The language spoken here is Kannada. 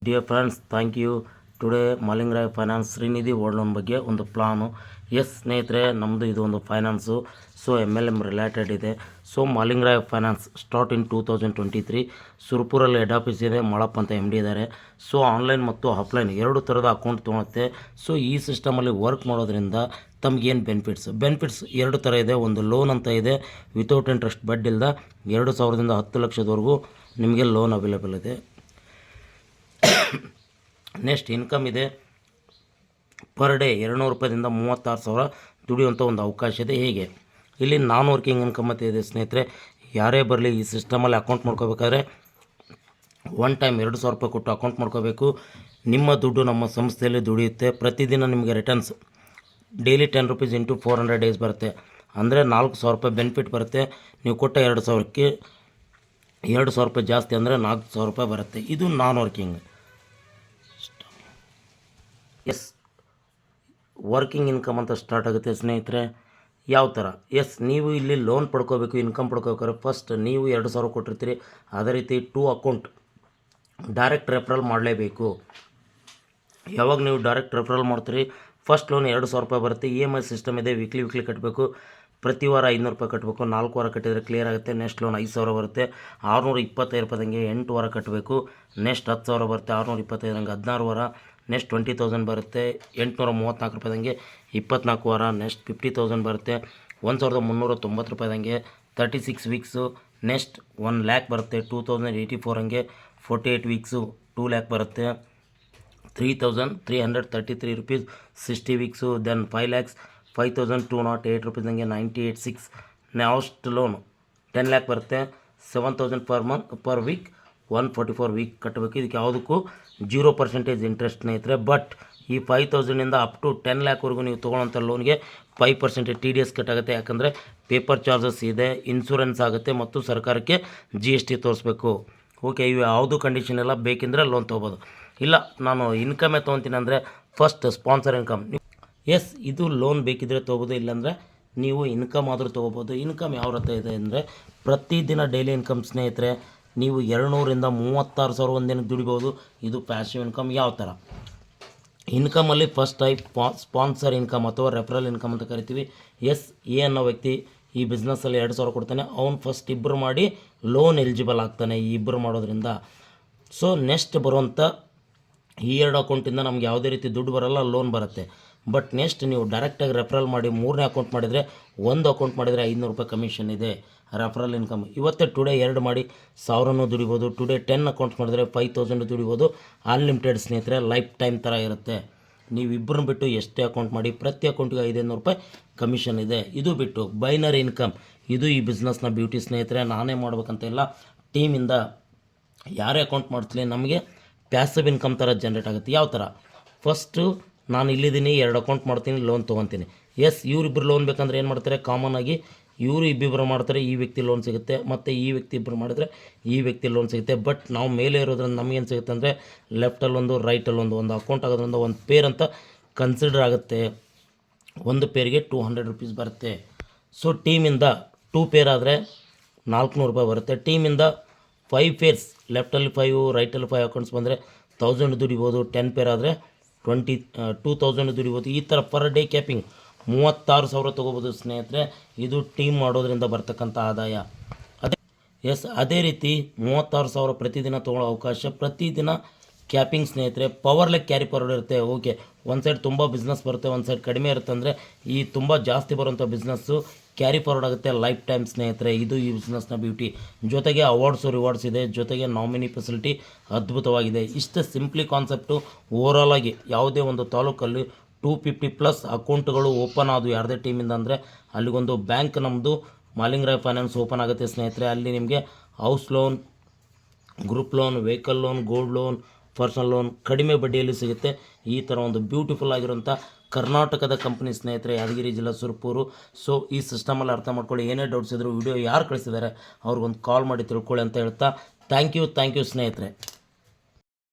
Dear friends, thank you. Today Malingaray finance Shrinidhi gold loan ಬಗ್ಗೆ ಒಂದು ಪ್ಲಾನು. ಎಸ್ ಸ್ನೇಹಿತರೆ, ನಮ್ಮದು ಇದು ಒಂದು ಫೈನಾನ್ಸು. ಸೊ MLM ರಿಲೇಟೆಡ್ ಇದೆ. So Malingaray finance start in 2023. ಸುರ್ಪುರಲ್ಲಿ ಹೆಡ್ ಆಫೀಸ್ ಇದೆ. ಮಳಪ್ಪ ಅಂತ MD ಇದ್ದಾರೆ. ಸೊ ಆನ್ಲೈನ್ ಮತ್ತು ಆಫ್ಲೈನ್ ಎರಡು ಥರದ ಅಕೌಂಟ್ ತೊಗೊಳುತ್ತೆ. ಸೊ ಈ ಸಿಸ್ಟಮಲ್ಲಿ ವರ್ಕ್ ಮಾಡೋದ್ರಿಂದ ತಮಗೇನು ಬೆನಿಫಿಟ್ಸ್ ಎರಡು ಥರ ಇದೆ. ಒಂದು ಲೋನ್ ಅಂತ ಇದೆ, ವಿತೌಟ್ ಇಂಟ್ರೆಸ್ಟ್, ಬಡ್ಡಿ ಇಲ್ಲದ 2,000 ದಿಂದ 10 ಲಕ್ಷದವರೆಗೂ ನಿಮಗೆ ಲೋನ್ ಅವೈಲೇಬಲ್ ಇದೆ. ನೆಕ್ಸ್ಟ್ ಇನ್ಕಮ್ ಇದೆ. ಪರ್ ಡೇ 200 ರೂಪಾಯಿಂದ 36,000 ದುಡಿಯುವಂಥ ಒಂದು ಅವಕಾಶ ಇದೆ. ಹೇಗೆ ಇಲ್ಲಿ ನಾನ್ ವರ್ಕಿಂಗ್ ಇನ್ಕಮ್ ಅಂತ ಇದೆ ಸ್ನೇಹಿತರೆ. ಯಾರೇ ಬರಲಿ ಈ ಸಿಸ್ಟಮಲ್ಲಿ ಅಕೌಂಟ್ ಮಾಡ್ಕೋಬೇಕಾದ್ರೆ ಒನ್ ಟೈಮ್ 2,000 ರೂಪಾಯಿ ಕೊಟ್ಟು ಅಕೌಂಟ್ ಮಾಡ್ಕೋಬೇಕು. ನಿಮ್ಮ ದುಡ್ಡು ನಮ್ಮ ಸಂಸ್ಥೆಯಲ್ಲಿ ದುಡಿಯುತ್ತೆ. ಪ್ರತಿದಿನ ನಿಮಗೆ returns daily 10 rupees into 400 days ಬರುತ್ತೆ. ಅಂದರೆ 4,000 ರೂಪಾಯಿ ಬೆನಿಫಿಟ್ ಬರುತ್ತೆ. ನೀವು ಕೊಟ್ಟ 2,000ಕ್ಕೆ 2,000 ರೂಪಾಯಿ ಜಾಸ್ತಿ ಅಂದರೆ 4,000 ರೂಪಾಯಿ ಬರುತ್ತೆ. ಇದು ನಾನ್ ವರ್ಕಿಂಗ್. ಎಸ್ ವರ್ಕಿಂಗ್ ಇನ್ಕಮ್ ಅಂತ ಸ್ಟಾರ್ಟ್ ಆಗುತ್ತೆ ಸ್ನೇಹಿತರೆ. ಯಾವ ಥರ? ಎಸ್ ನೀವು ಇಲ್ಲಿ ಲೋನ್ ಪಡ್ಕೋಬೇಕು, ಇನ್ಕಮ್ ಪಡ್ಕೋಬೇಕಾದ್ರೆ ಫಸ್ಟ್ ನೀವು 2,000 ಕೊಟ್ಟಿರ್ತೀರಿ. ಅದೇ ರೀತಿ 2 ಅಕೌಂಟ್ ಡೈರೆಕ್ಟ್ ರೆಫರಲ್ ಮಾಡಲೇಬೇಕು. ಯಾವಾಗ ನೀವು ಡೈರೆಕ್ಟ್ ರೆಫರಲ್ ಮಾಡ್ತೀರಿ, ಫಸ್ಟ್ ಲೋನ್ 2,000 ರೂಪಾಯಿ ಬರುತ್ತೆ. EMI ಸಿಸ್ಟಮ್ ಇದೆ. ವೀಕ್ಲಿ ಕಟ್ಟಬೇಕು. ಪ್ರತಿ ವಾರ 500 ರೂಪಾಯಿ ಕಟ್ಟಬೇಕು. 4 ವಾರ ಕಟ್ಟಿದರೆ ಕ್ಲಿಯರ್ ಆಗುತ್ತೆ. ನೆಕ್ಸ್ಟ್ ಲೋನ್ 5,000 ಬರುತ್ತೆ. 625 ರೂಪಾಯಿದಂಗೆ 8 ವಾರ ಕಟ್ಟಬೇಕು. ನೆಕ್ಸ್ಟ್ 10,000 ಬರುತ್ತೆ. 625 16 ವಾರ. ನೆಕ್ಸ್ಟ್ 20,000 ಬರುತ್ತೆ. 834 ರೂಪಾಯಿದಂಗೆ 24 ವಾರ. ನೆಕ್ಸ್ಟ್ 50,000 ಬರುತ್ತೆ. 1,390 ರೂಪಾಯಿದಂಗೆ 36 ವೀಕ್ಸು. ನೆಕ್ಸ್ಟ್ 1 ಲ್ಯಾಕ್ ಬರುತ್ತೆ. 2,084 ಹಂಗೆ 48 ವೀಕ್ಸು 2 ಲ್ಯಾಕ್ ಬರುತ್ತೆ. 3,333 ರೂಪೀಸ್ 60 ವೀಕ್ಸು. ದೆನ್ 5 ಲ್ಯಾಕ್ಸ್ 5,208 ರೂಪೀಸ್ದಂಗೆ 98 ನೆಕ್ಸ್ಟ್ ಲೋನು 10 ಲ್ಯಾಕ್ ಬರುತ್ತೆ. 7,000 ಪರ್ ವೀಕ್ 144 ವೀಕ್ ಕಟ್ಟಬೇಕು. ಇದಕ್ಕೆ ಯಾವುದಕ್ಕೂ 0% ಇಂಟ್ರೆಸ್ಟ್ ಸ್ನೇಹಿತರೆ. ಬಟ್ ಈ 5,000ಇಂದ ಅಪ್ ಟು 10 ಲ್ಯಾಕ್ವರೆಗೂ ನೀವು ತೊಗೊಳ್ಳೋಂಥ ಲೋನ್ಗೆ 5% TDS ಕಟ್ಟಾಗುತ್ತೆ. ಯಾಕಂದರೆ ಪೇಪರ್ ಚಾರ್ಜಸ್ ಇದೆ, ಇನ್ಶೂರೆನ್ಸ್ ಆಗುತ್ತೆ ಮತ್ತು ಸರ್ಕಾರಕ್ಕೆ GST ತೋರಿಸ್ಬೇಕು. ಓಕೆ, ಇವು ಯಾವುದು ಕಂಡೀಷನ್ ಎಲ್ಲ ಬೇಕೆಂದರೆ ಲೋನ್ ತೊಗೋಬೋದು. ಇಲ್ಲ ನಾನು ಇನ್ಕಮೇ ತೊಗೊತೀನಿ ಅಂದರೆ ಫಸ್ಟ್ ಸ್ಪಾನ್ಸರ್ ಇನ್ಕಮ್. ಎಸ್ ಇದು ಲೋನ್ ಬೇಕಿದ್ದರೆ ತೊಗೋಬೋದು, ಇಲ್ಲಾಂದರೆ ನೀವು ಇನ್ಕಮ್ ಆದರೂ ತೊಗೋಬೋದು. ಇನ್ಕಮ್ ಯಾವ ರೀತಿ ಇದೆ ಅಂದರೆ ಪ್ರತಿದಿನ ಡೈಲಿ ಇನ್ಕಮ್ ಸ್ನೇಹಿತರೆ. ನೀವು 200 ರಿಂದ 36,000 ಒಂದಿನಕ್ಕೆ ದುಡಿಬೋದು. ಇದು ಪ್ಯಾಸಿವ್ ಇನ್ಕಮ್. ಯಾವ ಥರ ಇನ್ಕಮಲ್ಲಿ ಫಸ್ಟ್ ಟೈಪ್ ಸ್ಪಾನ್ಸರ್ ಇನ್ಕಮ್ ಅಥವಾ ರೆಫರಲ್ ಇನ್ಕಮ್ ಅಂತ ಕರಿತೀವಿ. ಎಸ್ ಎ ಅನ್ನೋ ವ್ಯಕ್ತಿ ಈ ಬಿಸ್ನೆಸ್ಸಲ್ಲಿ 2,000 ಕೊಡ್ತಾನೆ. ಅವ್ನು ಫಸ್ಟ್ ಇಬ್ಬರು ಮಾಡಿ ಲೋನ್ ಎಲಿಜಿಬಲ್ ಆಗ್ತಾನೆ ಈ ಇಬ್ಬರು ಮಾಡೋದ್ರಿಂದ. ಸೊ ನೆಕ್ಸ್ಟ್ ಬರುವಂಥ ಈ 2 ಅಕೌಂಟಿಂದ ನಮ್ಗೆ ಯಾವುದೇ ರೀತಿ ದುಡ್ಡು ಬರೋಲ್ಲ, ಲೋನ್ ಬರುತ್ತೆ. ಬಟ್ ನೆಕ್ಸ್ಟ್ ನೀವು ಡೈರೆಕ್ಟಾಗಿ ರೆಫರಲ್ ಮಾಡಿ 3ನೇ ಅಕೌಂಟ್ ಮಾಡಿದರೆ, 1 ಅಕೌಂಟ್ ಮಾಡಿದರೆ 500 ರೂಪಾಯಿ ಕಮಿಷನ್ ಇದೆ ರೆಫರಲ್ ಇನ್ಕಮ್. ಇವತ್ತೇ ಟುಡೇ 2 ಮಾಡಿ 1,000 ದುಡಿಬೋದು. ಟುಡೇ 10 ಅಕೌಂಟ್ ಮಾಡಿದರೆ 5,000 ದುಡಿಬೋದು. ಅನ್ಲಿಮಿಟೆಡ್ ಸ್ನೇಹಿತರೆ, ಲೈಫ್ ಟೈಮ್ ಥರ ಇರುತ್ತೆ. ನೀವು ಇಬ್ಬರನ್ನ ಬಿಟ್ಟು ಎಷ್ಟೇ ಅಕೌಂಟ್ ಮಾಡಿ ಪ್ರತಿ ಅಕೌಂಟಿಗೆ 500 ರೂಪಾಯಿ ಕಮಿಷನ್ ಇದೆ. ಇದು ಬಿಟ್ಟು ಬೈನರಿ ಇನ್ಕಮ್, ಇದು ಈ ಬಿಸ್ನೆಸ್ನ ಬ್ಯೂಟಿ ಸ್ನೇಹಿತರೆ. ನಾನೇ ಮಾಡ್ಬೇಕಂತ ಇಲ್ಲ, ಟೀಮಿಂದ ಯಾರೇ ಅಕೌಂಟ್ ಮಾಡ್ತೀವಿ ನಮಗೆ ಪ್ಯಾಸಿವ್ ಇನ್ಕಮ್ ಥರ ಜನ್ರೇಟ್ ಆಗುತ್ತೆ. ಯಾವ ಥರ? ಫಸ್ಟು ನಾನು ಇಲ್ಲಿದ್ದೀನಿ, 2 ಅಕೌಂಟ್ ಮಾಡ್ತೀನಿ, ಲೋನ್ ತೊಗೊತೀನಿ. ಎಸ್ ಇವರಿಬ್ಬರು ಲೋನ್ ಬೇಕಂದ್ರೆ ಏನು ಮಾಡ್ತಾರೆ, ಕಾಮನ್ ಆಗಿ ಇವರು ಇಬ್ಬಿಬ್ಬರು ಮಾಡ್ತಾರೆ, ಈ ವ್ಯಕ್ತಿ ಲೋನ್ ಸಿಗುತ್ತೆ. ಮತ್ತು ಈ ವ್ಯಕ್ತಿ ಇಬ್ಬರು ಮಾಡಿದ್ರೆ ಈ ವ್ಯಕ್ತಿ ಲೋನ್ ಸಿಗುತ್ತೆ. ಬಟ್ ನಾವು ಮೇಲೆ ಇರೋದ್ರಿಂದ ನಮಗೇನು ಸಿಗುತ್ತೆ ಅಂದರೆ ಲೆಫ್ಟಲ್ಲೊಂದು ರೈಟಲ್ಲೊಂದು ಅಕೌಂಟ್ ಆಗೋದ್ರಿಂದ ಒಂದು ಪೇರ್ ಅಂತ ಕನ್ಸಿಡರ್ ಆಗುತ್ತೆ. ಒಂದು ಪೇರಿಗೆ 200 ರೂಪೀಸ್ ಬರುತ್ತೆ. ಸೊ ಟೀಮಿಂದ 2 ಪೇರ್ ಆದರೆ 400 ರೂಪಾಯಿ ಬರುತ್ತೆ. ಟೀಮಿಂದ 5 ಪೇರ್ಸ್, ಲೆಫ್ಟಲ್ಲಿ 5 ರೈಟಲ್ಲಿ 5 ಅಕೌಂಟ್ಸ್ ಬಂದರೆ 1,000 ದುಡಿಬೋದು. 10 ಪೇರ್ ಆದರೆ 2,000 ದುಡಿಬೋದು. ಈ ಥರ ಪರ್ ಡೇ ಕ್ಯಾಪಿಂಗ್ 36,000 ತೊಗೋಬೋದು ಸ್ನೇಹಿತರೆ. ಇದು ಟೀಮ್ ಮಾಡೋದ್ರಿಂದ ಬರ್ತಕ್ಕಂಥ ಆದಾಯ. ಅದೇ ರೀತಿ 36,000 ಪ್ರತಿದಿನ ತೊಗೊಳ್ಳೋ ಅವಕಾಶ. ಪ್ರತಿದಿನ ಕ್ಯಾಪಿಂಗ್ ಸ್ನೇಹಿತರೆ. ಪವರ್ ಲೆಕ್ ಕ್ಯಾರಿ ಫಾರ್ವರ್ಡ್ ಇರುತ್ತೆ. ಓಕೆ, ಒಂದು ಸೈಡ್ ತುಂಬ ಬಿಸ್ನೆಸ್ ಬರುತ್ತೆ, ಒಂದು ಸೈಡ್ ಕಡಿಮೆ ಇರುತ್ತೆ. ಅಂದರೆ ಈ ತುಂಬ ಜಾಸ್ತಿ ಬರುವಂಥ ಬಿಸ್ನೆಸ್ಸು ಕ್ಯಾರಿ ಫಾರ್ವರ್ಡ್ ಆಗುತ್ತೆ ಲೈಫ್ ಟೈಮ್ ಸ್ನೇಹಿತರೆ. ಇದು ಈ ಬಿಸ್ನೆಸ್ನ ಬ್ಯೂಟಿ. ಜೊತೆಗೆ ರಿವಾರ್ಡ್ಸ್ ಇದೆ. ಜೊತೆಗೆ ನಾಮಿನಿ ಫೆಸಿಲಿಟಿ ಅದ್ಭುತವಾಗಿದೆ. ಇಷ್ಟೇ ಸಿಂಪ್ಲಿ ಕಾನ್ಸೆಪ್ಟು. ಓವರಾಲ್ ಆಗಿ ಯಾವುದೇ ಒಂದು ತಾಲೂಕಲ್ಲಿ 250+ ಅಕೌಂಟ್ಗಳು ಓಪನ್ ಆದವು ಯಾರದೇ ಟೀಮಿಂದ ಅಂದರೆ ಅಲ್ಲಿಗೊಂದು ಬ್ಯಾಂಕ್ ನಮ್ಮದು ಮಾಲಿಂಗರಾಯ್ ಫೈನಾನ್ಸ್ ಓಪನ್ ಆಗುತ್ತೆ ಸ್ನೇಹಿತರೆ. ಅಲ್ಲಿ ನಿಮಗೆ house loan, group loan, vehicle loan, gold loan, personal loan ಕಡಿಮೆ ಬಡ್ಡಿಯಲ್ಲಿ ಸಿಗುತ್ತೆ. ಈ ಥರ ಒಂದು ಬ್ಯೂಟಿಫುಲ್ ಆಗಿರೋಂಥ ಕರ್ನಾಟಕದ ಕಂಪ್ನಿ ಸ್ನೇಹಿತರೆ, ಯಾದಗಿರಿ ಜಿಲ್ಲಾ ಸುರ್ಪೂರು. ಸೊ ಈ ಸಿಸ್ಟಮಲ್ಲಿ ಅರ್ಥ ಮಾಡ್ಕೊಳ್ಳಿ. ಏನೇ ಡೌಟ್ಸ್ ಇದ್ದರೂ ವಿಡಿಯೋ ಯಾರು ಕಳಿಸಿದ್ದಾರೆ ಅವ್ರಿಗೊಂದು ಕಾಲ್ ಮಾಡಿ ತಿಳ್ಕೊಳ್ಳಿ ಅಂತ ಹೇಳ್ತಾ ಥ್ಯಾಂಕ್ ಯು ಸ್ನೇಹಿತರೆ.